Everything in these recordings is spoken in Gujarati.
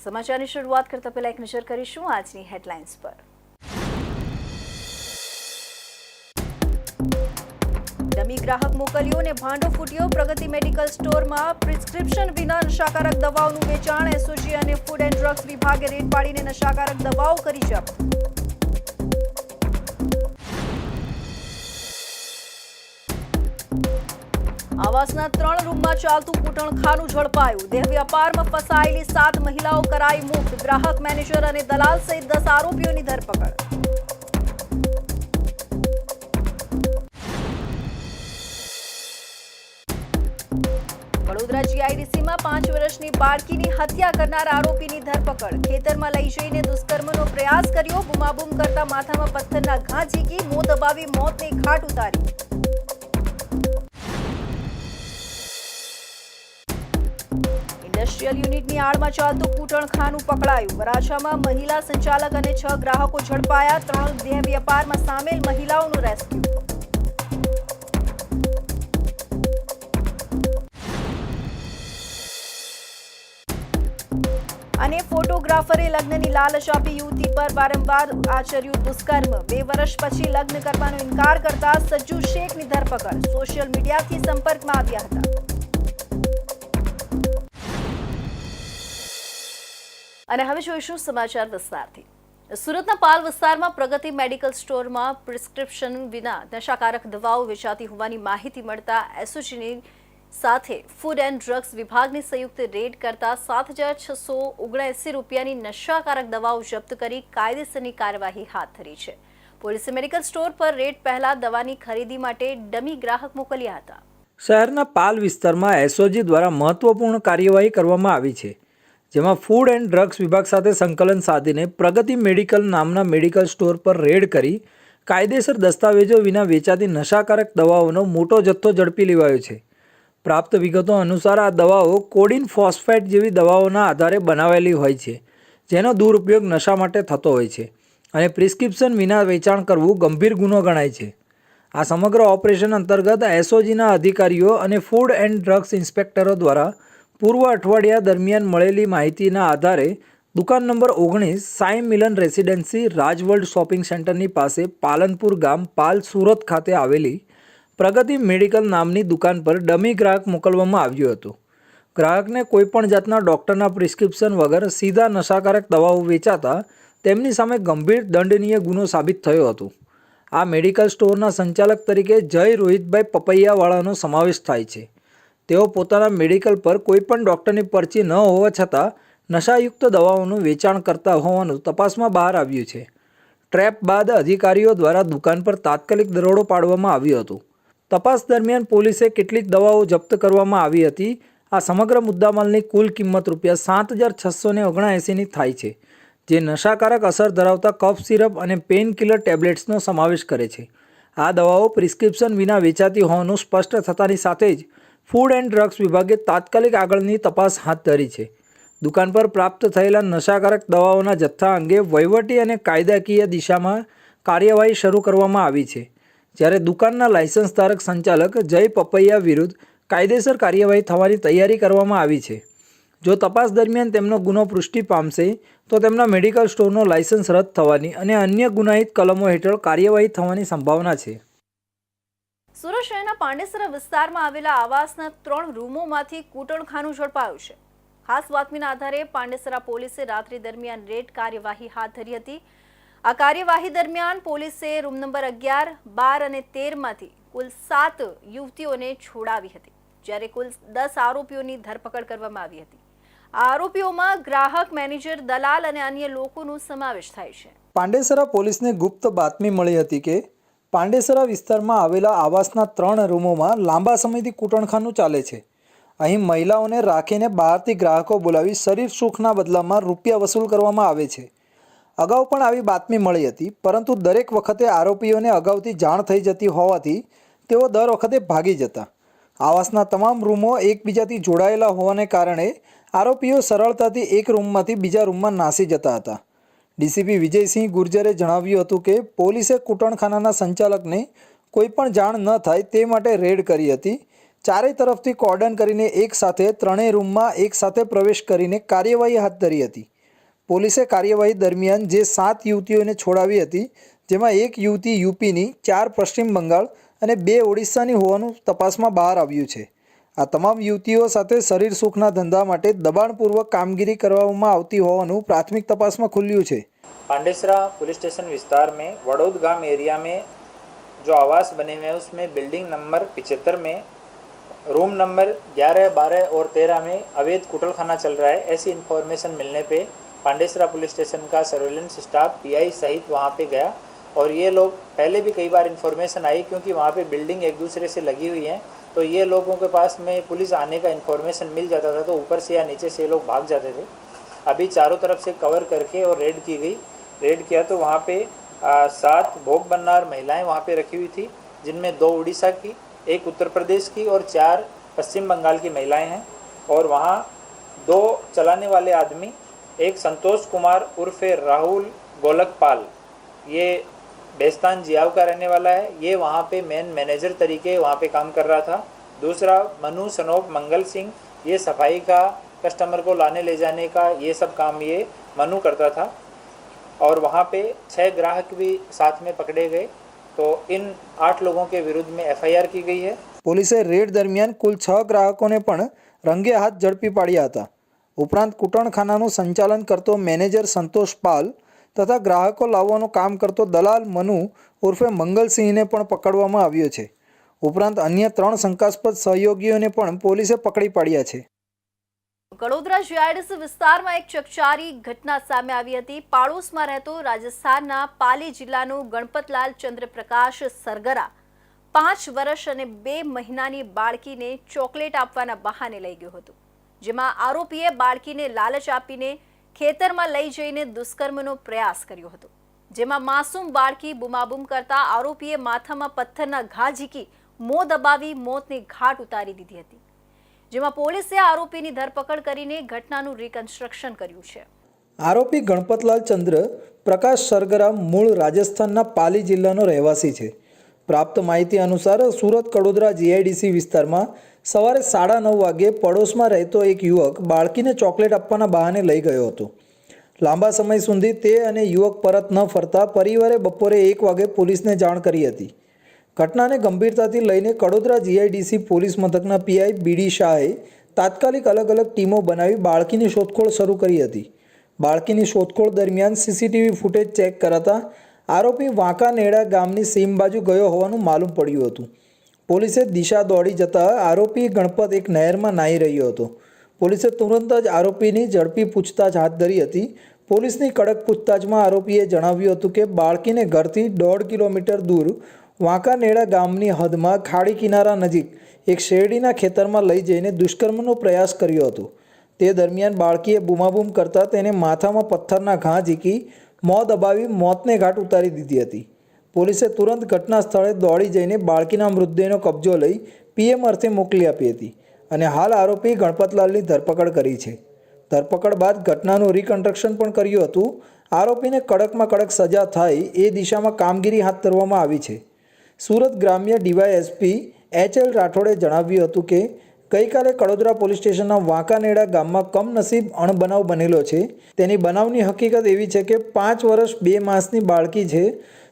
સમાચારની શરૂઆત કરતા પહેલા એક નજર કરીશું આજની હેડલાઇન્સ પર। ડમી ગ્રાહક મોકલ્યો અને ભાંડો ફૂટ્યો। પ્રગતિ મેડિકલ સ્ટોરમાં પ્રિસ્ક્રિપ્શન વિના નશાકારક દવાઓનું વેચાણ। એસઓજી અને ફૂડ એન્ડ ડ્રગ્સ વિભાગે રેડ પાડીને નશાકારક દવાઓ કરી જપ્ત। આવાસના 3 રૂમમાં ચાલતું કૂટણખાનું ઝડપાયું। દેહ વ્યાપારમાં ફસાયેલી 7 મહિલાઓ કરાઈ મુક્ત। ગ્રાહક મેનેજર અને દલાલ સહિત 10 આરોપીઓની ધરપકડ। વડોદરા જીઆઈડીસીમાં 5 વર્ષની બાળકીની હત્યા કરનાર આરોપીની ધરપકડ। ખેતરમાં લઈ જઈને દુષ્કર્મનો પ્રયાસ કર્યો। બૂમાબૂમ કરતા માથામાં પથ્થરના ઘા ઝીકી મોં દબાવી મોતને ઘાટ ઉતારી। ઇન્ડસ્ટ્રીયલ યુનિટની આડમાં ચાલતું કૂટણખાનું પકડાયું। વરાછામાં મહિલા સંચાલક અને 6 ગ્રાહકો ઝડપાયા। 3 દેહ વ્યાપારમાં સામેલ મહિલાઓનું રેસ્ક્યુ। અને ફોટોગ્રાફરે લગ્નની લાલચ આપી યુવતી પર વારંવાર આચર્યું દુષ્કર્મ। 2 વર્ષ પછી લગ્ન કરવાનો ઇનકાર કરતા સજ્જુ શેખની ધરપકડ। સોશિયલ મીડિયાથી સંપર્કમાં આવ્યા હતા। અને હવે જોઈશું સમાચાર વિસ્તારથી। સુરતના પાલ વિસ્તારમાં પ્રગતિ મેડિકલ સ્ટોરમાં પ્રિસ્ક્રિપ્શન વિના નશાકારક દવાઓ વેચાતી હોવાની માહિતી મળતા એસઓજીની સાથે ફૂડ એન્ડ ડ્રગ્સ વિભાગની સંયુક્ત રેડ કરતા 7,679 રૂપિયાની નશાકારક દવાઓ જપ્ત કરી કાયદેસરની કાર્યવાહી હાથ ધરી છે। પોલીસે મેડિકલ સ્ટોર પર રેડ પહેલા દવાની ખરીદી માટે ડમી ગ્રાહક મોકલ્યા હતા। શહેરના પાલ વિસ્તારમાં એસઓજી દ્વારા મહત્વપૂર્ણ કાર્યવાહી કરવામાં આવી છે, જેમાં ફૂડ એન્ડ ડ્રગ્સ વિભાગ સાથે સંકલન સાધીને પ્રગતિ મેડિકલ નામના મેડિકલ સ્ટોર પર રેડ કરી કાયદેસર દસ્તાવેજો વિના વેચાતી નશાકારક દવાઓનો મોટો જથ્થો ઝડપી લેવાયો છે। પ્રાપ્ત વિગતો અનુસાર આ દવાઓ કોડિન ફોસ્ફેટ જેવી દવાઓના આધારે બનાવેલી હોય છે, જેનો દુરુપયોગ નશા માટે થતો હોય છે અને પ્રિસ્ક્રિપ્શન વિના વેચાણ કરવું ગંભીર ગુનો ગણાય છે। આ સમગ્ર ઓપરેશન અંતર્ગત એસઓજીના અધિકારીઓ અને ફૂડ એન્ડ ડ્રગ્સ ઇન્સ્પેક્ટરો દ્વારા પૂર્વ અઠવાડિયા દરમિયાન મળેલી માહિતીના આધારે દુકાન નંબર 19 સાઈ મિલન રેસિડેન્સી રાજવર્લ્ડ શોપિંગ સેન્ટરની પાસે પાલનપુર ગામ પાલ સુરત ખાતે આવેલી પ્રગતિ મેડિકલ નામની દુકાન પર ડમી ગ્રાહક મોકલવામાં આવ્યું હતું। ગ્રાહકને કોઈપણ જાતના ડૉક્ટરના પ્રિસ્ક્રિપ્શન વગર સીધા નશાકારક દવાઓ વેચાતા તેમની સામે ગંભીર દંડનીય ગુનો સાબિત થયો હતો। આ મેડિકલ સ્ટોરના સંચાલક તરીકે જય રોહિતભાઈ પપૈયાવાળાનો સમાવેશ થાય છે। તેઓ પોતાના મેડિકલ પર કોઈપણ ડૉક્ટરની પરચી ન હોવા છતાં નશાયુક્ત દવાઓનું વેચાણ કરતા હોવાનું તપાસમાં બહાર આવ્યું છે। ટ્રેપ બાદ અધિકારીઓ દ્વારા દુકાન પર તાત્કાલિક દરોડો પાડવામાં આવ્યો હતો। તપાસ દરમિયાન પોલીસે કેટલીક દવાઓ જપ્ત કરવામાં આવી હતી। આ સમગ્ર મુદ્દામાલની કુલ કિંમત ₹7,679ની થાય છે, જે નશાકારક અસર ધરાવતા કફ સિરપ અને પેઇન કિલર ટેબ્લેટ્સનો સમાવેશ કરે છે। આ દવાઓ પ્રિસ્ક્રિપ્શન વિના વેચાતી હોવાનું સ્પષ્ટ થતાની સાથે જ ફૂડ એન્ડ ડ્રગ્સ વિભાગે તાત્કાલિક આગળની તપાસ હાથ ધરી છે। દુકાન પર પ્રાપ્ત થયેલા નશાકારક દવાઓના જથ્થા અંગે વહીવટી અને કાયદાકીય દિશામાં કાર્યવાહી શરૂ કરવામાં આવી છે, જ્યારે દુકાનના લાયસન્સ ધારક સંચાલક જય પપૈયા વિરુદ્ધ કાયદેસર કાર્યવાહી થવાની તૈયારી કરવામાં આવી છે। જો તપાસ દરમિયાન તેમનો ગુનો પુષ્ટિ પામશે તો તેમના મેડિકલ સ્ટોરનો લાયસન્સ રદ થવાની અને અન્ય ગુનાહિત કલમો હેઠળ કાર્યવાહી થવાની સંભાવના છે। સુરત શહેરના પાંડેસરા વિસ્તારમાં આવેલા આવાસના 3 રૂમોમાંથી કૂટણખાનું ઝડપાયું છે। ખાસ બાતમીના આધારે પાંડેસરા પોલીસે રાત્રિ દરમિયાન રેડ કાર્યવાહી હાથ ધરી હતી। આ કાર્યવાહી દરમિયાન પોલીસે રૂમ નંબર 11, 12 અને 13 માંથી કુલ 7 યુવતીઓને છોડાવી હતી, જ્યારે કુલ 10 આરોપીઓની ધરપકડ કરવામાં આવી હતી। આ આરોપીઓમાં ગ્રાહક મેનેજર, દલાલ અને અન્ય લોકોનો સમાવેશ થાય છે। પાંડેસરા પોલીસને ગુપ્ત બાતમી મળી હતી કે પાંડેસરા વિસ્તારમાં આવેલા આવાસના 3 રૂમોમાં લાંબા સમયથી કૂટણખાનું ચાલે છે। અહીં મહિલાઓને રાખીને બહારથી ગ્રાહકો બોલાવી શરીર સુખના બદલામાં રૂપિયા વસૂલ કરવામાં આવે છે। અગાઉ પણ આવી બાતમી મળી હતી, પરંતુ દરેક વખતે આરોપીઓને અગાઉથી જાણ થઈ જતી હોવાથી તેઓ દર વખતે ભાગી જતા। આવાસના તમામ રૂમો એકબીજાથી જોડાયેલા હોવાને કારણે આરોપીઓ સરળતાથી એક રૂમમાંથી બીજા રૂમમાં નાસી જતા હતા। ડીસીપી વિજયસિંહ ગુર્જરે જણાવ્યું હતું કે પોલીસે કૂટણખાનાના સંચાલકને કોઈપણ જાણ ન થાય તે માટે રેડ કરી હતી। ચારેય તરફથી કોર્ડન કરીને એક સાથે ત્રણેય રૂમમાં એક સાથે પ્રવેશ કરીને કાર્યવાહી હાથ ધરી હતી। પોલીસે કાર્યવાહી દરમિયાન જે 7 યુવતીઓને છોડાવી હતી, જેમાં એક યુવતી યુપીની, 4 પશ્ચિમ બંગાળ અને 2 ઓડિશાની હોવાનું તપાસમાં બહાર આવ્યું છે. આ તમામ યુવતીઓ સાથે શરીર સુખના ધંધા માટે દબાણપૂર્વક કામગીરી કરવામાં આવતી હોવાનું પ્રાથમિક તપાસમાં ખુલ્યું છે. पांडेसरा पुलिस स्टेशन विस्तार में वडोद गांव एरिया में जो आवास बने हुए हैं उसमें बिल्डिंग नंबर 75 में रूम नंबर 11, 12 और 13 में अवैध कुटलखाना चल रहा है. ऐसी इन्फॉर्मेशन मिलने पे पांडेसरा पुलिस स्टेशन का सर्वेलेंस स्टाफ पीआई सहित वहाँ पे गया और ये लोग पहले भी कई बार इन्फॉर्मेशन आई क्योंकि वहाँ पे बिल्डिंग एक दूसरे से लगी हुई हैं, तो ये लोगों के पास में पुलिस आने का इन्फॉर्मेशन मिल जाता था तो ऊपर से या नीचे से ये लोग भाग जाते थे. अभी चारों तरफ से कवर करके और रेड की गई. रेड किया तो वहाँ पे 7 भोग बननार महिलाएं वहाँ पे रखी हुई थी, जिनमें 2 उड़ीसा की, 1 उत्तर प्रदेश की और 4 पश्चिम बंगाल की महिलाएं हैं. और वहाँ 2 चलाने वाले आदमी, एक संतोष कुमार उर्फे राहुल गोलकपाल, ये बेस्तान जियाव का रहने वाला है, ये वहाँ पे मेन मैनेजर तरीके वहाँ पे काम कर रहा था. दूसरा मनु सनोप मंगल सिंह, ये सफाई का, कस्टमर को लाने ले जाने का, ये सब काम ये मनु करता था. और वहाँ पे 6 ग्राहक भी साथ में पकड़े गए. तो इन 8 लोगों के विरुद्ध में एफआईआर की गई है. પોલીસે રેડ દરમિયાન કુલ 6 ગ્રાહકોને પણ રંગે હાથ ઝડપી પાડ્યા હતા. ઉપરાંત કૂટણખાનાનું સંચાલન કરતો મેનેજર સંતોષ પાલ તથા ગ્રાહકો લાવવાનું કામ કરતો દલાલ મનુ ઉર્ફે મંગલસિંહને પણ પકડવામાં આવ્યો છે. ઉપરાંત અન્ય 3 શંકાસ્પદ સહયોગીઓને પણ પોલીસે પકડી પાડ્યા છે. વડોદરા જીઆઈડીસી વિસ્તારમાં એક ચકચારી ઘટના સામે આવી હતી. પાડોશમાં રહેતો રાજસ્થાનના પાલી જિલ્લાનો ગણપતલાલ ચંદ્રપ્રકાશ સરગરા 5 વર્ષ અને 2 મહિનાની બાળકીને ચોકલેટ આપવાના બહાને લઈ ગયો હતો, જેમાં આરોપીએ બાળકીને લાલચ આપીને ખેતરમાં લઈ જઈને દુષ્કર્મનો પ્રયાસ કર્યો હતો, જેમાં માસૂમ બાળકી બૂમાબૂમ કરતા આરોપીએ માથામાં પથ્થરના ઘા ઝીકી મોં દબાવી મોતની ઘાટ ઉતારી દીધી હતી, જેમાં પોલીસે આરોપીની ધરપકડ કરીને ઘટનાનું રિકન્સ્ટ્રક્શન કર્યું છે. આરોપી ગણપતલાલ ચંદ્ર પ્રકાશ સરગરા મૂળ રાજસ્થાનના પાલી જિલ્લાનો રહેવાસી છે. પ્રાપ્ત માહિતી અનુસાર સુરત કડોદરા જીઆઈડીસી વિસ્તારમાં સવારે 9:30 વાગ્યે પડોશમાં રહેતો એક યુવક બાળકીને ચોકલેટ આપવાના બહાને લઈ ગયો હતો. લાંબા સમય સુધી તે અને યુવક પરત ન ફરતા પરિવારે બપોરે 1 વાગે પોલીસને જાણ કરી હતી. ઘટનાને ગંભીરતાથી લઈને કડોદરા જીઆઈડીસી પોલીસ મથકના પીઆઈ બીડી શાહે તાત્કાલિક અલગ અલગ ટીમો બનાવી બાળકીની શોધખોળ શરૂ કરી હતી. બાળકીની શોધખોળ દરમિયાન સીસીટીવી ફૂટેજ ચેક કરાતા આરોપી વાંકાનેડા ગામની સીમ બાજુ ગયો હોવાનું માલુમ પડ્યું હતું. પોલીસે દિશા દોડી જતાં આરોપી ગણપત એક નહેરમાં નાહી રહ્યો હતો. પોલીસે તુરંત જ આરોપીની ઝડપી પૂછતાછ હાથ ધરી હતી. પોલીસની કડક પૂછતાછમાં આરોપીએ જણાવ્યું હતું કે બાળકીને ઘરથી 1.5 કિલોમીટર દૂર વાંકાનેડા ગામની હદમાં ખાડી કિનારા નજીક એક શેરડીના ખેતરમાં લઈ જઈને દુષ્કર્મનો પ્રયાસ કર્યો હતો. તે દરમિયાન બાળકીએ બૂમાબૂમ કરતાં તેને માથામાં પથ્થરના ઘા ઝીકી મોં દબાવી મોતને ઘાટ ઉતારી દીધી હતી. પોલીસે તુરંત ઘટના સ્થળે દોડી જઈને બાળકીના મૃતદેહનો કબજો લઈ પીએમ અર્થે મોકલી આપી હતી અને હાલ આરોપી ગણપતલાલની ધરપકડ કરી છે. ધરપકડ બાદ ઘટનાનું રિકન્સ્ટ્રક્શન પણ કર્યું હતું. આરોપીને કડકમાં કડક સજા થાય એ દિશામાં કામગીરી હાથ ધરવામાં આવી છે. સુરત ગ્રામ્ય ડીવાયએસપી એચ.એલ. રાઠોડે જણાવ્યું હતું કે ગઈકાલે કડોદરા પોલીસ સ્ટેશનના વાંકાનેડા ગામમાં કમનસીબ અણબનાવ બનેલો છે. તેની બનાવની હકીકત એવી છે કે 5 વર્ષ 2 માસની બાળકી છે.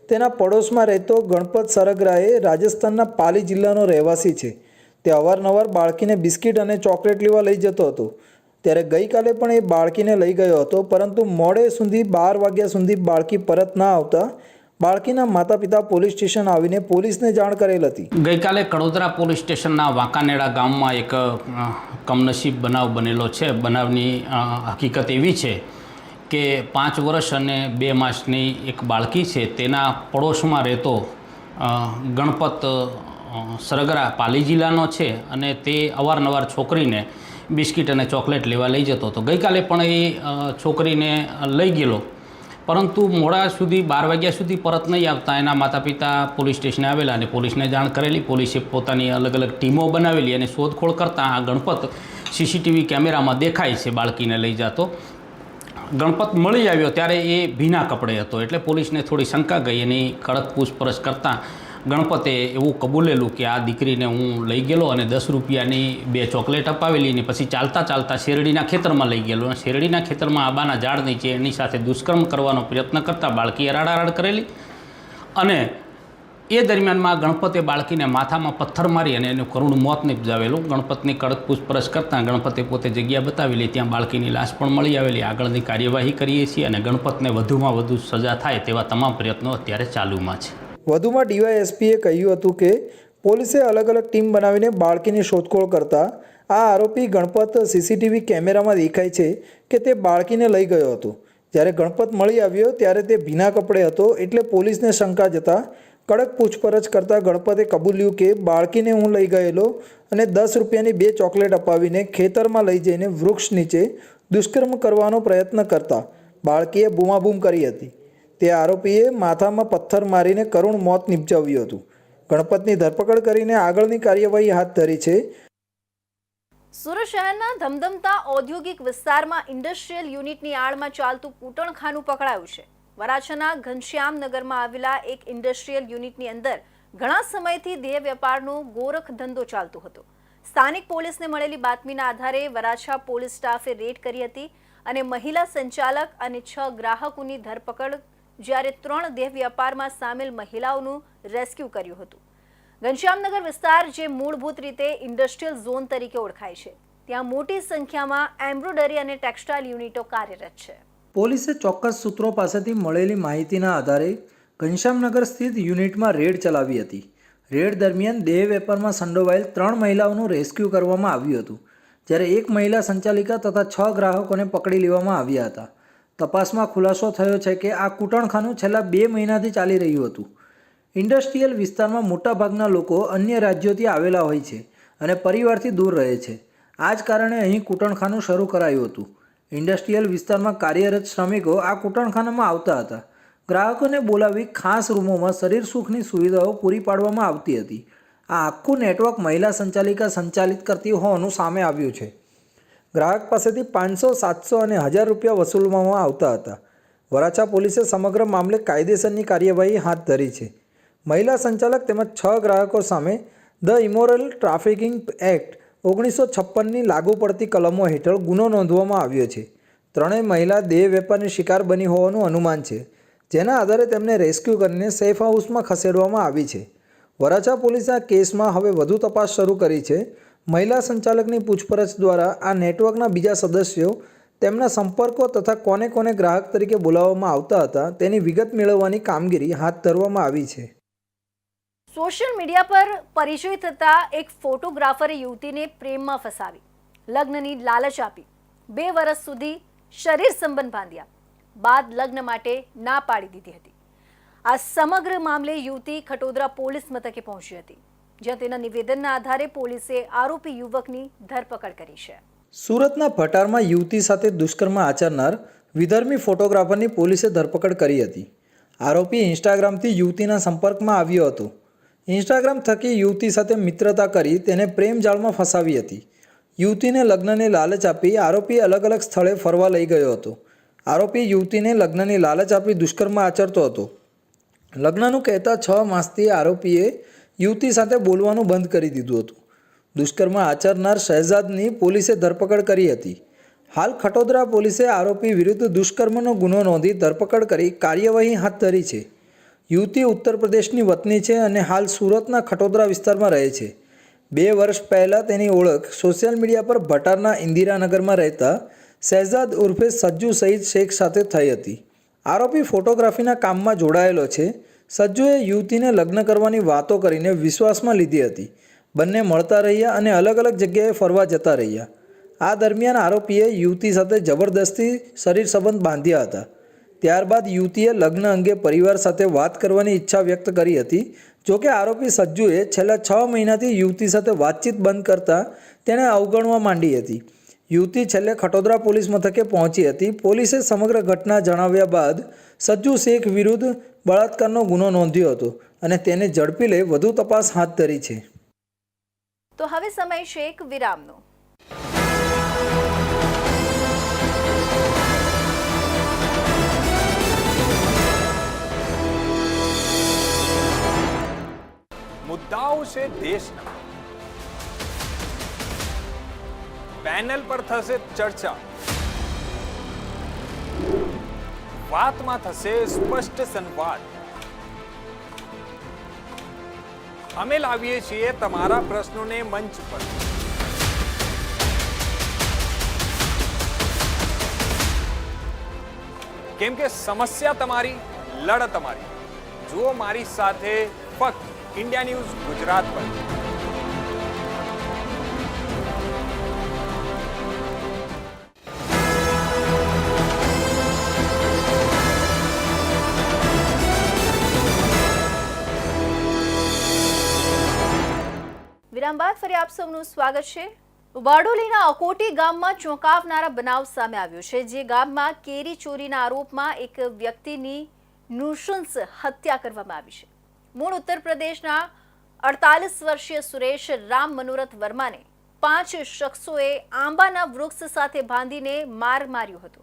તેના પડોશમાં રહેતો ગણપત સરગરાએ રાજસ્થાનના પાલી જિલ્લાનો રહેવાસી છે. તે અવારનવાર બાળકીને બિસ્કિટ અને ચોકલેટ લેવા લઈ જતો હતો. ત્યારે ગઈકાલે પણ એ બાળકીને લઈ ગયો હતો, પરંતુ મોડે સુધી 12 વાગ્યા સુધી બાળકી પરત ના આવતા બાળકીના માતા પિતા પોલીસ સ્ટેશન આવીને પોલીસને જાણ કરેલ હતી. ગઈકાલે કડોદરા પોલીસ સ્ટેશનના વાંકાનેડા ગામમાં એક કમનસીબ બનાવ બનેલો છે. બનાવની હકીકત એવી છે કે 5 વર્ષ અને 2 માસની એક બાળકી છે. તેના પડોશમાં રહેતો ગણપત સરગરા પાલી જિલ્લાનો છે અને તે અવારનવાર છોકરીને બિસ્કિટ અને ચોકલેટ લેવા લઈ જતો હતો. ગઈકાલે પણ એ છોકરીને લઈ ગયેલો, પરંતુ મોડા સુધી 12 વાગ્યા સુધી પરત નહીં આવતા એના માતા પિતા પોલીસ સ્ટેશને આવેલા અને પોલીસને જાણ કરેલી. પોલીસે પોતાની અલગ અલગ ટીમો બનાવેલી અને શોધખોળ કરતાં આ ગણપત સીસીટીવી કેમેરામાં દેખાય છે બાળકીને લઈ જતો. ગણપત મળી આવ્યો ત્યારે એ ભીના કપડે હતો, એટલે પોલીસને થોડી શંકા ગઈ. એની કડક પૂછપરછ કરતાં ગણપતે એવું કબૂલેલું કે આ દીકરીને હું લઈ ગયેલો અને 10 રૂપિયાની 2 ચોકલેટ અપાવેલી ને પછી ચાલતા ચાલતા શેરડીના ખેતરમાં લઈ ગયેલો અને શેરડીના ખેતરમાં આંબાના ઝાડ નીચે એની સાથે દુષ્કર્મ કરવાનો પ્રયત્ન કરતાં બાળકીએ રાડારાડ કરેલી અને એ દરમિયાનમાં ગણપતે બાળકીને માથામાં પથ્થર મારી અને એનું કરુણ મોત નિપજાવેલું. ગણપતની કડક પૂછપરછ કરતાં ગણપતે પોતે જગ્યા બતાવેલી, ત્યાં બાળકીની લાશ પણ મળી આવેલી. આગળની કાર્યવાહી કરીએ છીએ અને ગણપતને વધુમાં વધુ સજા થાય તેવા તમામ પ્રયત્નો અત્યારે ચાલુમાં છે. વધુમાં ડીવાયએસપીએ કહ્યું હતું કે પોલીસે અલગ અલગ ટીમ બનાવીને બાળકીની શોધખોળ કરતા આ આરોપી ગણપત સીસીટીવી કેમેરામાં દેખાય છે કે તે બાળકીને લઈ ગયો હતો. જ્યારે ગણપત મળી આવ્યો ત્યારે તે ભીના કપડે હતો, એટલે પોલીસને શંકા જતાં કડક પૂછપરછ કરતાં ગણપતે કબૂલ્યું કે બાળકીને હું લઈ ગયેલો અને 10 રૂપિયાની 2 ચોકલેટ અપાવીને ખેતરમાં લઈ જઈને વૃક્ષ નીચે દુષ્કર્મ કરવાનો પ્રયત્ન કરતા બાળકીએ બૂમાબૂમ કરી હતી. તે આરોપીએ માથામાં પથ્થર મારીને કરુણ મોત નિપજાવ્યું હતું. ગણપતની ધરપકડ કરીને આગળની કાર્યવાહી હાથ ધરી છે. સુરત શહેરના ધમધમતા ઔદ્યોગિક વિસ્તારમાં ઇન્ડસ્ટ્રીયલ યુનિટની આડમાં ચાલતું કૂટણખાનું પકડાયું છે. વરાછાના ઘનશ્યામનગરમાં આવેલા એક ઇન્ડસ્ટ્રીયલ યુનિટની અંદર ઘણા સમયથી દેહ વેપારનો ગોરખ ધંધો ચાલતો હતો. સ્થાનિક પોલીસને મળેલી બાતમીના આધારે વરાછા પોલીસ સ્ટાફે રેડ કરી હતી અને મહિલા સંચાલક અને 6 ગ્રાહકોની ધરપકડ, જ્યારે 3 દેહ વેપારમાં સામેલ મહિલાઓનું રેસ્ક્યુ કર્યું હતું. ઘનશ્યામનગર વિસ્તાર, જે મૂળભૂત રીતે ઇન્ડસ્ટ્રીયલ ઝોન તરીકે ઓળખાય છે, ત્યાં મોટી સંખ્યામાં એમ્બ્રોઇડરી અને ટેક્સટાઇલ યુનિટો કાર્યરત છે. પોલીસે ચોક્કસ સૂત્રો પાસેથી મળેલી માહિતીના આધારે ઘનશ્યામનગર સ્થિત યુનિટમાં રેડ ચલાવી હતી. રેડ દરમિયાન દેહ વેપારમાં સંડોવાયેલ 3 મહિલાઓનું રેસ્ક્યુ કરવામાં આવ્યું હતું, જ્યારે 1 મહિલા સંચાલિકા તથા 6 ગ્રાહકોને પકડી લેવામાં આવ્યા હતા. તપાસમાં ખુલાસો થયો છે કે આ કૂટણખાનું છેલ્લા 2 મહિનાથી ચાલી રહ્યું હતું. ઇન્ડસ્ટ્રીયલ વિસ્તારમાં મોટાભાગના લોકો અન્ય રાજ્યોથી આવેલા હોય છે અને પરિવારથી દૂર રહે છે. આ જ કારણે અહીં કૂટણખાનું શરૂ કરાયું હતું. ઇન્ડસ્ટ્રીયલ વિસ્તારમાં કાર્યરત શ્રમિકો આ કૂટણખાનામાં આવતા હતા. ગ્રાહકોને બોલાવી ખાસ રૂમોમાં શરીર સુખની સુવિધાઓ પૂરી પાડવામાં આવતી હતી. આ આખું નેટવર્ક મહિલા સંચાલિકા સંચાલિત કરતી હોવાનું સામે આવ્યું છે. ગ્રાહક પાસેથી 500, 700 અને 1000 રૂપિયા વસૂલવામાં આવતા હતા. વરાછા પોલીસે સમગ્ર મામલે કાયદેસરની કાર્યવાહી હાથ ધરી છે. મહિલા સંચાલક તેમજ 6 ગ્રાહકો સામે ધ ઇમોરલ ટ્રાફિકિંગ એક્ટ 1956ની લાગુ પડતી કલમો હેઠળ ગુનો નોંધવામાં આવ્યો છે. 3 મહિલા દેહ વેપારની શિકાર બની હોવાનું અનુમાન છે, જેના આધારે તેમને રેસ્ક્યુ કરીને સેફ હાઉસમાં ખસેડવામાં આવી છે. વરાછા પોલીસે આ કેસમાં હવે વધુ તપાસ શરૂ કરી છે. મહિલા સંચાલકની પૂછપરછ દ્વારા આ નેટવર્કના બીજા સદસ્યો, તેમના સંપર્કો તથા કોને કોને ગ્રાહક તરીકે બોલાવવામાં આવતા હતા તેની વિગત મેળવવાની કામગીરી હાથ ધરવામાં આવી છે. સોશિયલ મીડિયા પર પરિચય થતા એક ફોટોગ્રાફરે યુવતીને પ્રેમમાં ફસાવી, લગ્નની લાલચ આપી, 2 વર્ષ સુધી શરીર સંબંધ બાંધ્યા બાદ લગ્ન માટે ના પાડી દીધી હતી. આ સમગ્ર મામલે યુવતી ખટોદરા પોલીસ મથકે પહોંચી હતી, જ્યાં તેના નિવેદનના આધારે પોલીસે આરોપી યુવકની ધરપકડ કરી છે. સુરતના ભટારમાં યુવતી સાથે દુષ્કર્મ આચરનાર વિધર્મી ફોટોગ્રાફરની પોલીસે ધરપકડ કરી હતી. આરોપી ઇન્સ્ટાગ્રામથી યુવતીના સંપર્કમાં આવ્યો હતો. ઇન્સ્ટાગ્રામ થકી યુવતી સાથે મિત્રતા કરી તેને પ્રેમ જાળમાં ફસાવી હતી. યુવતીને લગ્નની લાલચ આપી આરોપી અલગ અલગ સ્થળે ફરવા લઈ ગયો હતો. આરોપી યુવતીને લગ્નની લાલચ આપી દુષ્કર્મ આચરતો હતો. લગ્નનું કહેતા 6 માસથી આરોપીએ યુવતી સાથે બોલવાનું બંધ કરી દીધું હતું. દુષ્કર્મ આચરનાર શહેજાદની પોલીસે ધરપકડ કરી હતી. હાલ ખટોદરા પોલીસે આરોપી વિરુદ્ધ દુષ્કર્મનો ગુનો નોંધી ધરપકડ કરી કાર્યવાહી હાથ ધરી છે. યુવતી ઉત્તર પ્રદેશની વતની છે અને હાલ સુરતના ખટોદરા વિસ્તારમાં રહે છે. 2 વર્ષ પહેલાં તેની ઓળખ સોશિયલ મીડિયા પર ભટારના ઇન્દિરાનગરમાં રહેતા શહેજાદ ઉર્ફે સજ્જુ સઈદ શેખ સાથે થઈ હતી. આરોપી ફોટોગ્રાફીના કામમાં જોડાયેલો છે. સજ્જુએ યુવતીને લગ્ન કરવાની વાતો કરીને વિશ્વાસમાં લીધી હતી. બંને મળતા રહ્યા અને અલગ અલગ જગ્યાએ ફરવા જતા રહ્યા. આ દરમિયાન આરોપીએ યુવતી સાથે જબરદસ્તી શરીર સંબંધ બાંધ્યા હતા. ત્યારબાદ યુવતીએ લગ્ન અંગે પરિવાર સાથે વાત કરવાની ઈચ્છા વ્યક્ત કરી હતી. જોકે આરોપી સજ્જુએ છેલ્લા 6 મહિનાથી યુવતી સાથે વાતચીત બંધ કરતા તેણે અવગણવા માંડી હતી. યુવતી છેલ્લે ખટોદરા પોલીસ મથકે પહોંચી હતી. પોલીસે સમગ્ર ઘટના જણાવ્યા બાદ સજ્જુ શેખ વિરુદ્ધ બળાત્કારનો ગુનો નોંધ્યો હતો અને તેને ઝડપી લઈ વધુ તપાસ હાથ ધરી છે. તો હવે સમય છે એક વિરામનો. આવશે દેશના, પેનલ પર થશે ચર્ચા, વાતમાં થશે સ્પષ્ટ સંવાદ. અમે લાવીએ છીએ તમારા પ્રશ્નોને મંચ પર. કેમ કે સમસ્યા તમારી, લડત અમારી. જુઓ મારી સાથે ફક્ત ઇન્ડિયા ન્યૂઝ ગુજરાત પર. વિરામ બાદ ફરી આપ સૌનું સ્વાગત છે. બારડોલીના અકોટી ગામમાં ચોંકાવનારા બનાવ સામે આવ્યો છે, જે ગામમાં કેરી ચોરીના આરોપમાં એક વ્યક્તિની નૃશંસ હત્યા કરવામાં આવી છે. મૂળ ઉત્તર પ્રદેશના 48 વર્ષીય સુરેશ રામ મનોરથ વર્માને 5 શખ્સોએ આંબાના વૃક્ષ સાથે બાંધીને માર માર્યો હતો.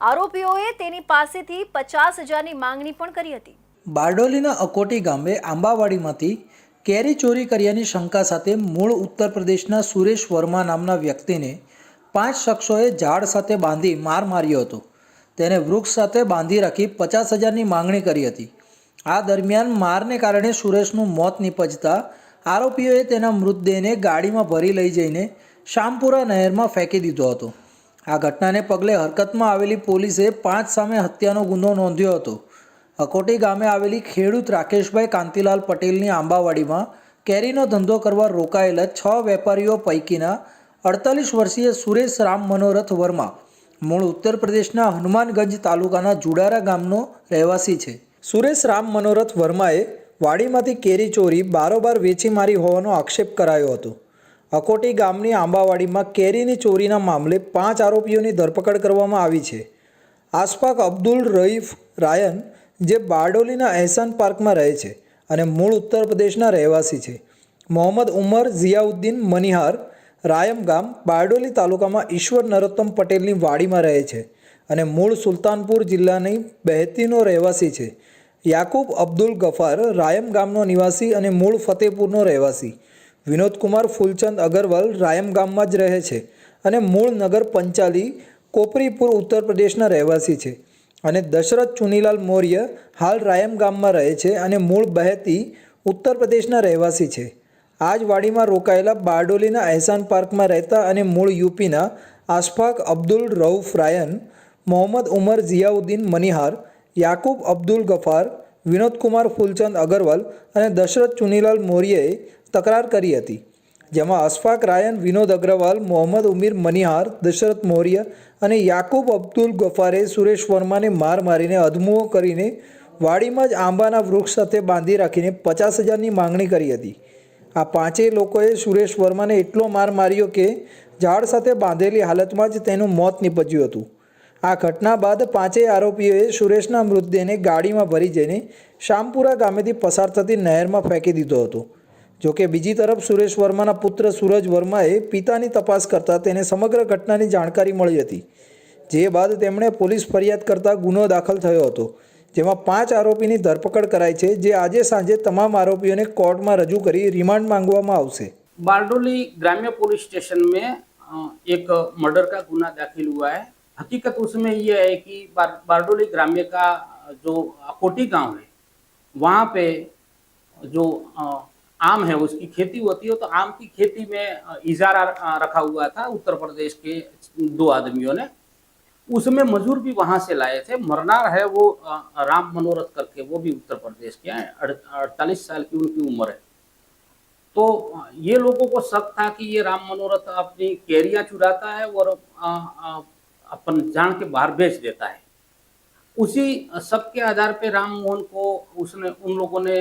આરોપીઓએ તેની પાસેથી 50,000ની માંગણી પણ કરી હતી. બારડોલીના અકોટી ગામે આંબાવાડીમાંથી કેરી ચોરી કર્યાની શંકા સાથે મૂળ ઉત્તર પ્રદેશના સુરેશ વર્મા નામના વ્યક્તિને 5 શખ્સોએ ઝાડ સાથે બાંધી માર માર્યો હતો. તેને વૃક્ષ સાથે બાંધી રાખી 50,000ની માંગણી કરી હતી. આ દરમિયાન મારને કારણે સુરેશનું મોત નિપજતા આરોપીઓએ તેના મૃતદેહને ગાડીમાં ભરી લઈ જઈને શામપુરા નહેરમાં ફેંકી દીધો હતો. આ ઘટનાને પગલે હરકતમાં આવેલી પોલીસે 5 સામે હત્યાનો ગુનો નોંધ્યો હતો. અકોટી ગામે આવેલી ખેડૂત રાકેશભાઈ કાંતિલાલ પટેલની આંબાવાડીમાં કેરીનો ધંધો કરવા રોકાયેલા 6 વેપારીઓ પૈકીના 48 વર્ષીય સુરેશ રામ મનોરથ વર્મા મૂળ ઉત્તર પ્રદેશના હનુમાનગંજ તાલુકાના જુડારા ગામનો રહેવાસી છે. સુરેશ રામ મનોરથ વર્માએ વાડીમાંથી કેરી ચોરી બારોબાર વેચી મારી હોવાનો આક્ષેપ કરાયો હતો. અકોટી ગામની આંબાવાડીમાં કેરીની ચોરીના મામલે 5 આરોપીઓની ધરપકડ કરવામાં આવી છે. આશફાક અબ્દુલ રઈફ રાયન, જે બારડોલીના એહસાન પાર્કમાં રહે છે અને મૂળ ઉત્તર પ્રદેશના રહેવાસી છે. મોહમ્મદ ઉમર ઝિયાઉદ્દીન મનિહાર, રાયમ ગામ, બારડોલી તાલુકામાં ઈશ્વર નરોત્તમ પટેલની વાડીમાં રહે છે અને મૂળ સુલતાનપુર જિલ્લાની બહેતીનો રહેવાસી છે. યાકુબ અબ્દુલ ગફાર, રાયમ ગામનો નિવાસી અને મૂળ ફતેપુરનો રહેવાસી. વિનોદકુમાર ફૂલચંદ અગરવાલ રાયમ ગામમાં જ રહે છે અને મૂળ નગર પંચાલી કોપરીપુર ઉત્તર પ્રદેશના રહેવાસી છે. અને દશરથ ચુનીલાલ મૌર્ય હાલ રાયમ ગામમાં રહે છે અને મૂળ બહેતી ઉત્તર પ્રદેશના રહેવાસી છે. આ જ વાડીમાં રોકાયેલા બારડોલીના એહસાન પાર્કમાં રહેતા અને મૂળ યુપીના આશફાક અબ્દુલ રઉફ રાયન, મોહમ્મદ ઉમર ઝિયાઉદ્દીન મનિહાર, યાકુબ અબ્દુલ ગફાર, વિનોદકુમાર ફૂલચંદ અગરવાલ અને દશરથ ચુનીલાલ મૌર્યએ તકરાર કરી હતી, જેમાં અશફાક રાયન, વિનોદ અગ્રવાલ, મોહમ્મદ ઉમીર મનિહાર, દશરથ મૌર્ય અને યાકુબ અબ્દુલ ગફારે સુરેશ વર્માને માર મારીને અધમુઓ કરીને વાડીમાં જ આંબાના વૃક્ષ સાથે બાંધી રાખીને 50,000ની માંગણી કરી હતી. આ 5 લોકોએ સુરેશ વર્માને એટલો માર માર્યો કે ઝાડ સાથે બાંધેલી હાલતમાં જ તેનું મોત નિપજ્યું હતું. આ ઘટના બાદ 5 આરોપીઓએ સુરેશના મૃતદેહને ગાડીમાં ભરી જઈને શામપુરા ગામેથી પસાર થતી નહેરમાં ફેંકી દીધો હતો. જોકે બીજી તરફ સુરેશ વર્માના પુત્ર સૂરજ વર્માએ પિતાની તપાસ કરતાં તેને સમગ્ર ઘટનાની જાણકારી મળી હતી, જે બાદ તેમણે પોલીસ ફરિયાદ કરતાં ગુનો દાખલ થયો હતો, જેમાં 5 આરોપીની ધરપકડ કરાઈ છે, જે આજે સાંજે તમામ આરોપીઓને કોર્ટમાં રજૂ કરી રિમાન્ડ માંગવામાં આવશે. बारडोली ग्राम्य पुलिस स्टेशन में एक मर्डर का गुना दाखिल हुआ है. हकीकत उसमें यह है कि बारडोली ग्राम्य का जो अकोटी गांव है, वहाँ पे जो आम है उसकी खेती होती है. तो आम की खेती में इजारा रखा हुआ था उत्तर प्रदेश के 2 आदमियों ने. उसमें मजदूर भी वहाँ से लाए थे. मरनार है वो राम मनोरथ करके, वो भी उत्तर प्रदेश के हैं. 48 साल की उनकी उम्र है. तो ये लोगों को शक था कि ये राम मनोरथ अपनी कैरियाँ चुराता है और अपन जान के बाहर बेच देता है. उसी शक के आधार पे राम मोहन को उन लोगों ने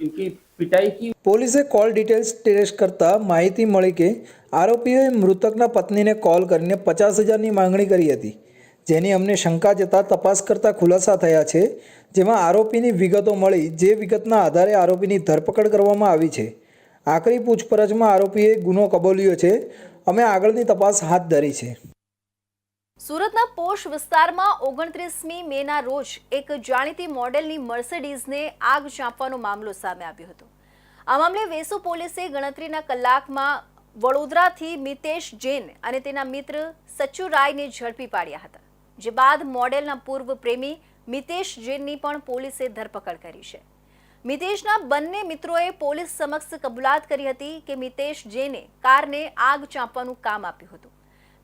इनकी पिटाई की. પોલીસે કોલ ડિટેલ્સ ટ્રેસ કરતા માહિતી મળી કે આરોપીઓએ મૃતકના પત્નીને કોલ કરીને 50,000ની માંગણી કરી હતી, જેની અમને શંકા જતાં તપાસ કરતા ખુલાસા થયા છે, જેમાં આરોપીની વિગતો મળી, જે વિગતના આધારે આરોપીની ધરપકડ કરવામાં આવી છે. આખરી પૂછપરછમાં આરોપીએ ગુનો કબૂલ્યો છે. અમે આગળની તપાસ હાથ ધરી છે. સુરતના પોશ વિસ્તારમાં 29મી મેના રોજ એક જાણીતી મોડેલની મર્સિડીઝને આગ ચાંપવાનો મામલો સામે આવ્યો હતો. આ મામલે વેસુ પોલીસે ગણતરીના કલાકમાં વડોદરાથી મિતેશ જૈન અને તેના મિત્ર સચ્ચુ રાયને ઝડપી પાડ્યા હતા, જે બાદ મોડેલના પૂર્વ પ્રેમી મિતેશ જૈનની પણ પોલીસે ધરપકડ કરી છે. મિતેશના બંને મિત્રોએ પોલીસ સમક્ષ કબૂલાત કરી હતી કે મિતેશ જૈને કારને આગ ચાંપવાનું કામ આપ્યું હતું.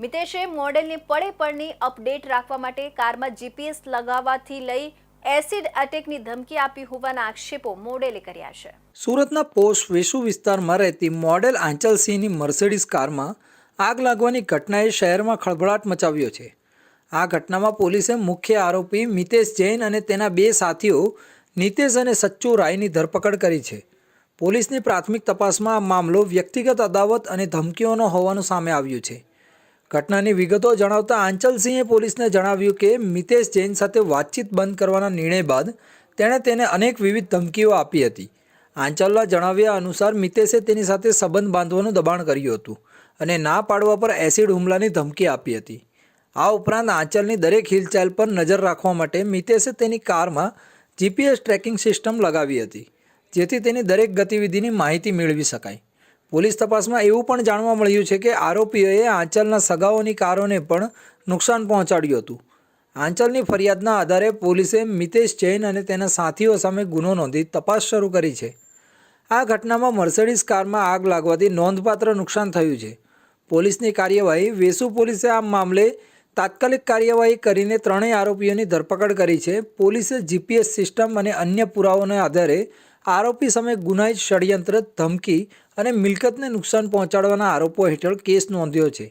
મિતેશે મોડેલને પડે પડની અપડેટ રાખવા માટે કારમાં જીપીએસ લગાવવાથી લઈ એસિડ એટેકની ધમકી આપી હોવાના આક્ષેપો મોડેલે કર્યા છે. સુરતના પોસ્ટ વેસુ વિસ્તારમાં રહેતી મોડેલ આંચલસિંહની મર્સિડીઝ કારમાં આગ લાગવાની ઘટનાએ શહેરમાં ખળભળાટ મચાવ્યો છે. આ ઘટનામાં પોલીસે મુખ્ય આરોપી મિતેશ જૈન અને તેના બે સાથીઓ નિતેશ અને સચ્ચુ રાયની ધરપકડ કરી છે. પોલીસની પ્રાથમિક તપાસમાં આ મામલો વ્યક્તિગત અદાવત અને ધમકીઓનો હોવાનું સામે આવ્યું છે. ઘટનાની વિગતો જણાવતા આંચલસિંહે પોલીસને જણાવ્યું કે મિતેશ જૈન સાથે વાતચીત બંધ કરવાના નિર્ણય બાદ તેણે તેને અનેક વિવિધ ધમકીઓ આપી હતી. આંચલના જણાવ્યા અનુસાર મિતેશે તેની સાથે સંબંધ બાંધવાનું દબાણ કર્યું હતું અને ના પાડવા પર એસિડ હુમલાની ધમકી આપી હતી. આ ઉપરાંત આંચલની દરેક હિલચાલ પર નજર રાખવા માટે મિતેશે તેની કારમાં જીપીએસ ટ્રેકિંગ સિસ્ટમ લગાવી હતી, જેથી તેની દરેક ગતિવિધિની માહિતી મેળવી શકાય. પોલીસ તપાસમાં એવું પણ જાણવા મળ્યું છે કે આરોપીઓએ આંચલના સગાઓની કારોને પણ નુકસાન પહોંચાડ્યું હતું. આંચલની ફરિયાદના આધારે પોલીસે મિતેશ જૈન અને તેના સાથીઓ સામે ગુનો નોંધી તપાસ શરૂ કરી છે. આ ઘટનામાં મર્સિડીઝ કારમાં આગ લાગવાથી નોંધપાત્ર નુકસાન થયું છે. પોલીસની કાર્યવાહી વેસુ પોલીસે આ મામલે તાત્કાલિક કાર્યવાહી કરીને ત્રણેય આરોપીઓની ધરપકડ કરી છે. પોલીસે જીપીએસ સિસ્ટમ અને અન્ય પુરાવાઓના આધારે આરોપી સામે ગુનાહિત ષડયંત્ર, ધમકી અને મિલકતને નુકસાન પહોંચાડવાના આરોપો હેઠળ કેસ નોંધ્યો છે.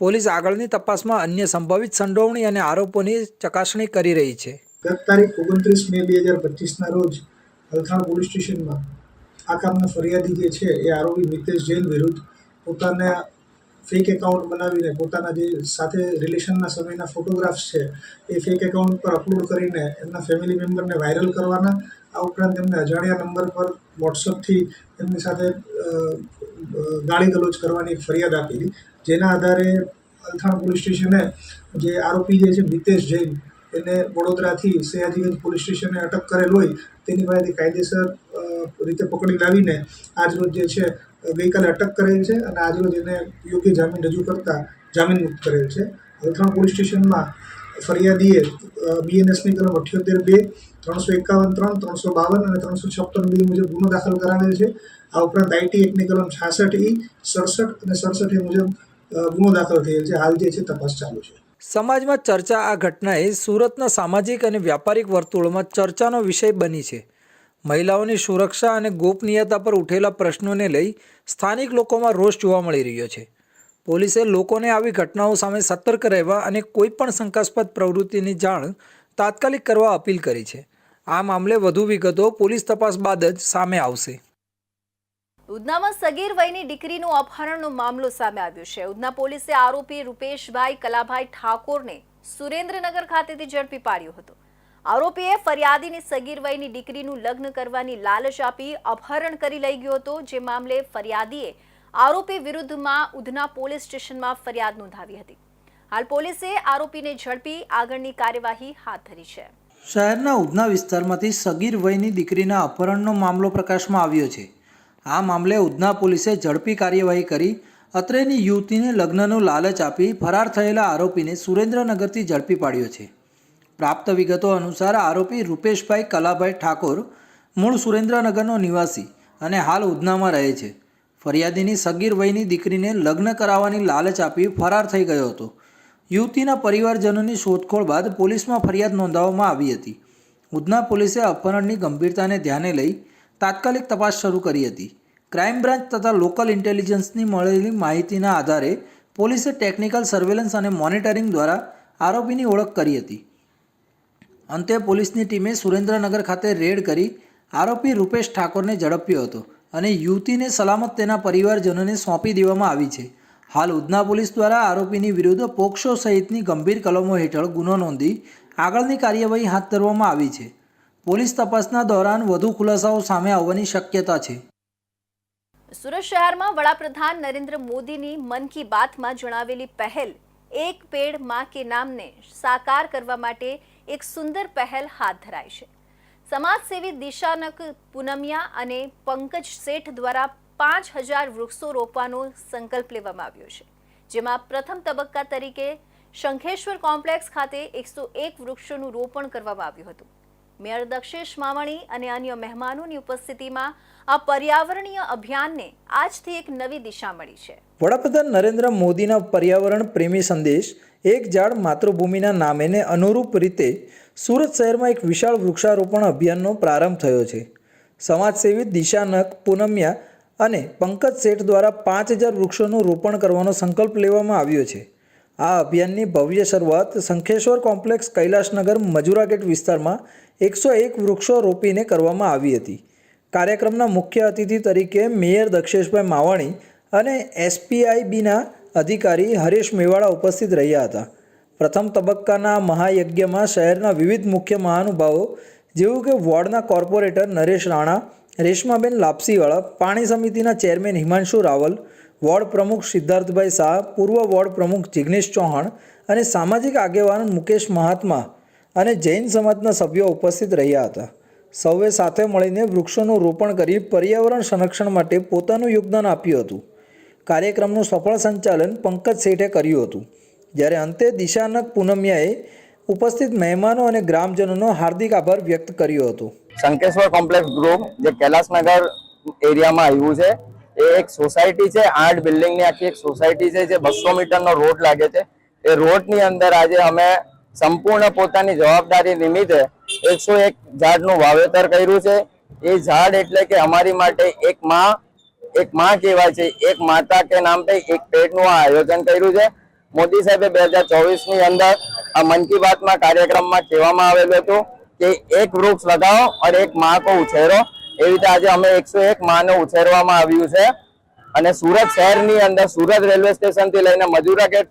પોલીસ આગળની તપાસમાં અન્ય સંભવિત સંડોવણી અને આરોપોની ચકાસણી કરી રહી છે. ગત તારીખ 29 મે 2025ના રોજ અલથાણ પોલીસ સ્ટેશનમાં આ કામના ફરિયાદી જે છે એ આરોપી મિતેશ જૈન વિરુદ્ધ પોતાના ફેક એકાઉન્ટ બનાવીને પોતાના જે સાથે રિલેશનના સમયના ફોટોગ્રાફ્સ છે એ ફેક એકાઉન્ટ પર અપલોડ કરીને એમના ફેમિલી મેમ્બરને વાયરલ કરવાના, આ ઉપરાંત એમને અજાણ્યા નંબર પર વોટ્સઅપથી એમની સાથે ગાળી ગલોચ કરવાની એક ફરિયાદ આપેલી, જેના આધારે અલથાણ પોલીસ સ્ટેશને જે આરોપી જે છે મિતેશ જૈન એને વડોદરાથી સયાજીગંજ પોલીસ સ્ટેશને અટક કરેલ હોય તેની પાસેથી કાયદેસર રીતે પકડી લાવીને આજરોજ જે છે ગઈકાલે અટક કરેલ છે અને આજરોજ એને યોગ્ય જામીન રજૂ કરતા જામીન મુક્ત કરેલ છે. અલથાણ પોલીસ સ્ટેશનમાં ફરિયાદીએ બીએનએસની કલમ 78(2), 351(3), 352 અને 356(2) મુજબ ગુનો દાખલ કરાવેલ છે. આ ઉપરાંત આઈટી એક્ટની કલમ 66(E), 67 અને 67(A) મુજબ ગુનો દાખલ થયેલ છે. હાલ જે છે તપાસ ચાલુ છે. સમાજમાં ચર્ચા આ ઘટનાએ સુરતના સામાજિક અને વ્યાપારિક વર્તુળોમાં ચર્ચાનો વિષય બની છે. મહિલાઓની સુરક્ષા અને ગોપનીયતા પર ઉઠેલા પ્રશ્નોને લઈ સ્થાનિક લોકોમાં રોષ જોવા મળી રહ્યો છે. પોલીસે લોકોને આવી ઘટનાઓ સામે સતર્ક રહેવા અને કોઈપણ શંકાસ્પદ પ્રવૃત્તિની જાણ તાત્કાલિક કરવા અપીલ કરી છે. આ મામલે વધુ વિગતો પોલીસ તપાસ બાદ જ સામે આવશે. ઉધનામાં સગીર વયની દીકરીનું અપહરણનો મામલો સામે આવ્યો છે. ઉધના પોલીસે આરોપી રૂપેશભાઈ કલાભાઈ ઠાકોરને સુરેન્દ્રનગર ખાતેથી ઝડપી પાડ્યો હતો. આરોપીએ ફરિયાદીની સગીર વયની દીકરીનું લગ્ન કરવાની લાલચ આપી અપહરણ કરી લઈ ગયો હતો, જે મામલે ફરિયાદીએ આરોપી વિરુદ્ધમાં ઉધના પોલીસ સ્ટેશનમાં ફરિયાદ નોંધાવી હતી. હાલ પોલીસે આરોપીને ઝડપી આગળની કાર્યવાહી હાથ ધરી છે. શહેરના ઉધના વિસ્તારમાંથી સગીર વયની દીકરીના અપહરણનો મામલો પ્રકાશમાં આવ્યો છે. આ મામલે ઉધના પોલીસે ઝડપી કાર્યવાહી કરી અત્રેની યુવતીને લગ્નનું લાલચ આપી ફરાર થયેલા આરોપીને સુરેન્દ્રનગરથી ઝડપી પાડ્યો છે. પ્રાપ્ત વિગતો અનુસાર આરોપી રૂપેશભાઈ કલાભાઈ ઠાકોર મૂળ સુરેન્દ્રનગરનો નિવાસી અને હાલ ઉધનામાં રહે છે. ફરિયાદીની સગીર વયની દીકરીને લગ્ન કરાવવાની લાલચ આપી ફરાર થઈ ગયો હતો. યુવતીના પરિવારજનોની શોધખોળ બાદ પોલીસમાં ફરિયાદ નોંધાવવામાં આવી હતી. ઉધના પોલીસે અપહરણની ગંભીરતાને ધ્યાને લઈ તાત્કાલિક તપાસ શરૂ કરી હતી. ક્રાઇમ બ્રાન્ચ તથા લોકલ ઇન્ટેલિજન્સની મળેલી માહિતીના આધારે પોલીસે ટેકનિકલ સર્વેલન્સ અને મોનિટરિંગ દ્વારા આરોપીની ઓળખ કરી હતી. અંતે પોલીસની ટીમે સુરેન્દ્રનગર ખાતે રેડ કરી આરોપી રૂપેશ ઠાકોરને ઝડપ્યો હતો અને યુવતીને સલામત તેના પરિવારજનોને સોંપી દેવામાં આવી છે. હાલ ઉધના પોલીસ દ્વારા આરોપીની વિરુદ્ધ પોક્સો સહિતની ગંભીર કલમો હેઠળ ગુનો નોંધી આગળની કાર્યવાહી હાથ ધરવામાં આવી છે. પોલીસ તપાસના દોરાન વધુ ખુલાસાઓ સામે આવવાની શક્યતા છે. સુરત શહેરમાં વડાપ્રધાન નરેન્દ્ર મોદીની મન કી બાતમાં જણાવેલી પહેલ એક પેડ માં કે નામને સાકાર કરવા માટે એક સુંદર પહેલ હાથ ધરાઈ છે. સમાજસેવી દિશાનક પૂનમિયા અને પંકજ શેઠ દ્વારા 5000 વૃક્ષો રોપવાનો સંકલ્પ લેવામાં આવ્યો છે, જેમાં પ્રથમ તબક્કા તરીકે શંખેશ્વર કોમ્પ્લેક્સ ખાતે 101 વૃક્ષોનું રોપણ કરવામાં આવ્યું હતું. મેયર દક્ષેશ માવાણી અને અન્ય મહેમાનોની ઉપસ્થિતિમાં આ પર્યાવરણીય અભિયાનને આજથી એક નવી દિશા મળી છે. વડાપ્રધાન નરેન્દ્ર મોદીના પર્યાવરણ પ્રેમી સંદેશ એક ઝાડ માતૃભૂમિના નામેને અનુરૂપ રીતે સુરત શહેરમાં એક વિશાળ વૃક્ષારોપણ અભિયાનનો પ્રારંભ થયો છે. સમાજસેવી દિશાનક પૂનમિયા અને પંકજ શેઠ દ્વારા 5000 વૃક્ષોનું રોપણ કરવાનો સંકલ્પ લેવામાં આવ્યો છે. આ અભિયાનની ભવ્ય શરૂઆત શંખેશ્વર કોમ્પ્લેક્સ કૈલાશનગર મજુરા ગેટ વિસ્તારમાં 101 વૃક્ષો રોપીને કરવામાં આવી હતી. કાર્યક્રમના મુખ્ય અતિથિ તરીકે મેયર દક્ષેશભાઈ માવાણી અને SPIBના અધિકારી હરેશ મેવાડા ઉપસ્થિત રહ્યા હતા. પ્રથમ તબક્કાના મહાયજ્ઞમાં શહેરના વિવિધ મુખ્ય મહાનુભાવો જેવું કે વોર્ડના કોર્પોરેટર નરેશ રાણા, રેશમાબેન લાપસીવાળા, પાણી સમિતિના ચેરમેન હિમાંશુ રાવલ, વોર્ડ પ્રમુખ સિદ્ધાર્થભાઈ શાહ, પૂર્વ વોર્ડ પ્રમુખ જિગ્નેશ ચૌહાણ અને સામાજિક આગેવાન મુકેશ મહાત્મા અને જૈન સમાજના સભ્યો ઉપસ્થિત રહ્યા હતા. સૌએ સાથે મળીને વૃક્ષોનું રોપણ કરી પર્યાવરણ સંરક્ષણ માટે પોતાનું યોગદાન આપ્યું હતું. કાર્યક્રમનું સફળ સંચાલન પંકજ શેઠે કર્યું હતું, જ્યારે અંતે દિશાનક પૂનમિયાએ ઉપસ્થિત મહેમાનો અને ગ્રામજનોનો હાર્દિક આભાર વ્યક્ત કર્યો હતો. શંકેશ્વર કોમ્પ્લેક્સ ગ્રુપ જે કૈલાસનગર એરિયામાં આવ્યું છે, એ એક સોસાયટી છે, 8 બિલ્ડિંગની આખી એક સોસાયટી છે, જે 200 મીટરનો રોડ લાગે છે. એ રોડની અંદર આજે અમે સંપૂર્ણ પોતાની જવાબદારી નિમિત્તે 101 ઝાડનું વાવેતર કર્યું છે. એ ઝાડ એટલે કે અમારી માટે એક માં કહેવાય છે. એક માતા કે નામ पे એક પેડનું આયોજન કર્યું છે. મોદી સાહેબે 2024ની અંદર આ મન કી બાતમાં કાર્યક્રમમાં કહેવામાં આવેલું હતું કે એક વૃક્ષ લગાવો और एक माँ को उछेरो. એવી રીતે આજે અમે 101 માને ઉછેરવામાં આવ્યું છે. અને સુરત શહેરની અંદર સુરત રેલવે સ્ટેશનથી લઈને મજુરા ગેટ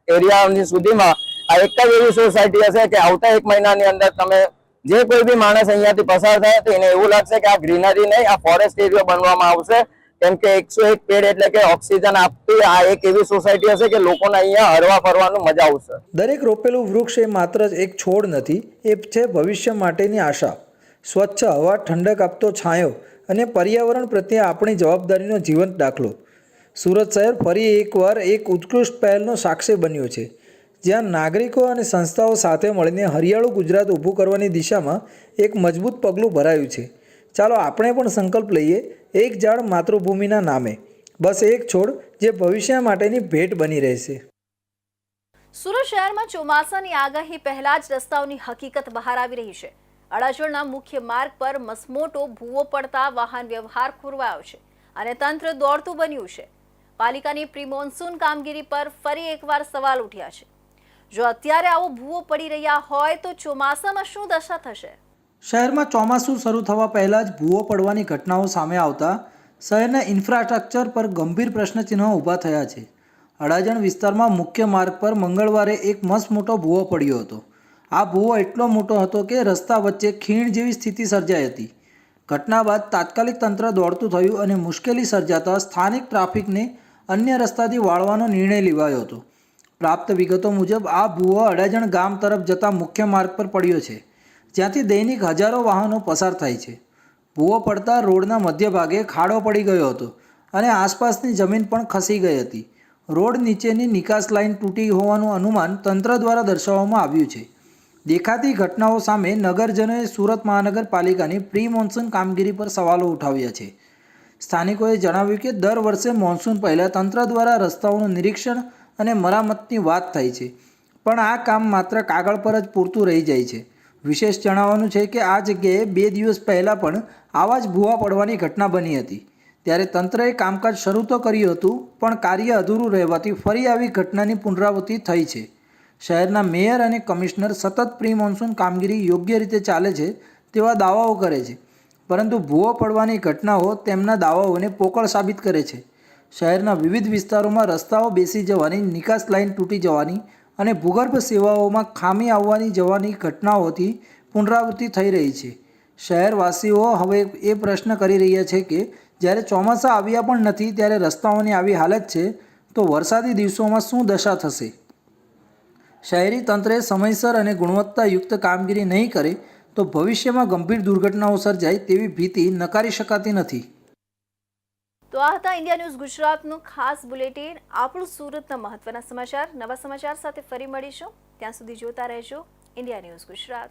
એરિયાની સુધીમાં આ એક જ એવી સોસાયટી હશે કે આવતા 1 મહિનાની અંદર તમે જે કોઈ બી માણસ અહીંયાથી પસાર થાય તો એને એવું લાગશે કે આ ગ્રીનરી નહીં, આ ફોરેસ્ટ એરિયા બનવામાં આવશે. કેમ કે 101 પેડ એટલે કે ઓક્સિજન આપતી આ એક એવી સોસાયટી હશે કે લોકોને અહીંયા હરવા ફરવાનું મજા આવશે. દરેક રોપેલું વૃક્ષ એ માત્ર એક છોડ નથી, એ છે ભવિષ્ય માટેની આશા. સ્વચ્છ હવા, ઠંડક આપતો છાંયો અને પર્યાવરણ પ્રત્યે આપણી જવાબદારીનો જીવંત દાખલો. સુરત શહેર ફરી એકવાર એક ઉત્કૃષ્ટ પહેલનો સાક્ષી બન્યો છે, જ્યાં નાગરિકો અને સંસ્થાઓ સાથે મળીને હરિયાળું ગુજરાત ઊભું કરવાની દિશામાં એક મજબૂત પગલું ભરાયું છે. ચાલો આપણે પણ સંકલ્પ લઈએ, એક ઝાડ માતૃભૂમિના નામે, બસ એક છોડ જે ભવિષ્ય માટેની ભેટ બની રહેશે. સુરત શહેરમાં ચોમાસાની આગાહી પહેલા જ રસ્તાઓની હકીકત બહાર આવી રહી છે. અડાજણના મુખ્ય માર્ગ પર મસમોટો ભૂવો પડતા વાહન વ્યવહાર ખોરવાયો છે અને તંત્ર દોડતું બન્યું છે. પાલિકાની પ્રી મોન્સૂન કામગીરી પર ફરી એકવાર સવાલ ઉઠ્યા છે. જો અત્યારે આવો ભૂવો પડી રહ્યા હોય તો ચોમાસામાં શું દશા થશે? શહેરમાં ચોમાસું શરૂ થવા પહેલાં જ ભૂવો પડવાની ઘટનાઓ સામે આવતા શહેરના ઇન્ફ્રાસ્ટ્રક્ચર પર ગંભીર પ્રશ્નચિહ્નો ઊભા થયા છે. અડાજણ વિસ્તારમાં મુખ્ય માર્ગ પર મંગળવારે એક મસમોટો ભૂવો પડ્યો હતો. આ ભૂવો એટલો મોટો હતો કે રસ્તા વચ્ચે ખીણ જેવી સ્થિતિ સર્જાઈ હતી. ઘટના બાદ તાત્કાલિક તંત્ર દોડતું થયું અને મુશ્કેલી સર્જાતા સ્થાનિક ટ્રાફિકને અન્ય રસ્તાથી વાળવાનો નિર્ણય લેવાયો હતો. પ્રાપ્ત વિગતો મુજબ આ ભૂવો અડાજણ ગામ તરફ જતા મુખ્ય માર્ગ પર પડ્યો છે, જ્યાંથી દૈનિક હજારો વાહનો પસાર થાય છે. ભૂવો પડતા રોડના મધ્ય ભાગે ખાડો પડી ગયો હતો અને આસપાસની જમીન પણ ખસી ગઈ હતી. રોડ નીચેની નિકાસ લાઇન તૂટી હોવાનું અનુમાન તંત્ર દ્વારા દર્શાવવામાં આવ્યું છે. દેખાતી ઘટનાઓ સામે નગરજનોએ સુરત મહાનગરપાલિકાની પ્રી મોન્સૂન કામગીરી પર સવાલો ઉઠાવ્યા છે. સ્થાનિકોએ જણાવ્યું કે દર વર્ષે મોન્સૂન પહેલાં તંત્ર દ્વારા રસ્તાઓનું નિરીક્ષણ અને મરામતની વાત થાય છે, પણ આ કામ માત્ર કાગળ પર જ પૂરતું રહી જાય છે. વિશેષ જણાવવાનું છે કે આ જગ્યાએ 2 દિવસ પહેલાં પણ આવા જ ભૂવા પડવાની ઘટના બની હતી. ત્યારે તંત્રએ કામકાજ શરૂ તો કર્યું હતું, પણ કાર્ય અધૂરું રહેવાથી ફરી આવી ઘટનાની પુનરાવૃત્તિ થઈ છે. શહેરના મેયર અને કમિશનર સતત પ્રી મોન્સૂન કામગીરી યોગ્ય રીતે ચાલે છે તેવા દાવાઓ કરે છે, પરંતુ ભૂવો પડવાની ઘટનાઓ તેમના દાવાઓને પોકળ સાબિત કરે છે. શહેરના વિવિધ વિસ્તારોમાં રસ્તાઓ બેસી જવાની, નિકાસ લાઇન તૂટી જવાની અને ભૂગર્ભ સેવાઓમાં ખામી આવવાની જવાની ઘટનાઓથી પુનરાવૃત્તિ થઈ રહી છે. શહેરવાસીઓ હવે એ પ્રશ્ન કરી રહ્યા છે કે જ્યારે ચોમાસા આવ્યા પણ નથી ત્યારે રસ્તાઓની આવી હાલત છે તો વરસાદી દિવસોમાં શું દશા થશે? શહેરી તંત્રે સમયસર અને ગુણવત્તાયુક્ત કામગીરી નહીં કરે તો ભવિષ્યમાં ગંભીર દુર્ઘટનાઓ સર્જાય તેવી ભીતિ નકારી શકાતી નથી. તો આ હતા ઇન્ડિયા ન્યૂઝ ગુજરાતનું ખાસ બુલેટિન. આપણું સુરતના મહત્વના સમાચાર. નવા સમાચાર સાથે ફરી મળીશું. ત્યાં સુધી જોતા રહેજો ઇન્ડિયા ન્યૂઝ ગુજરાત.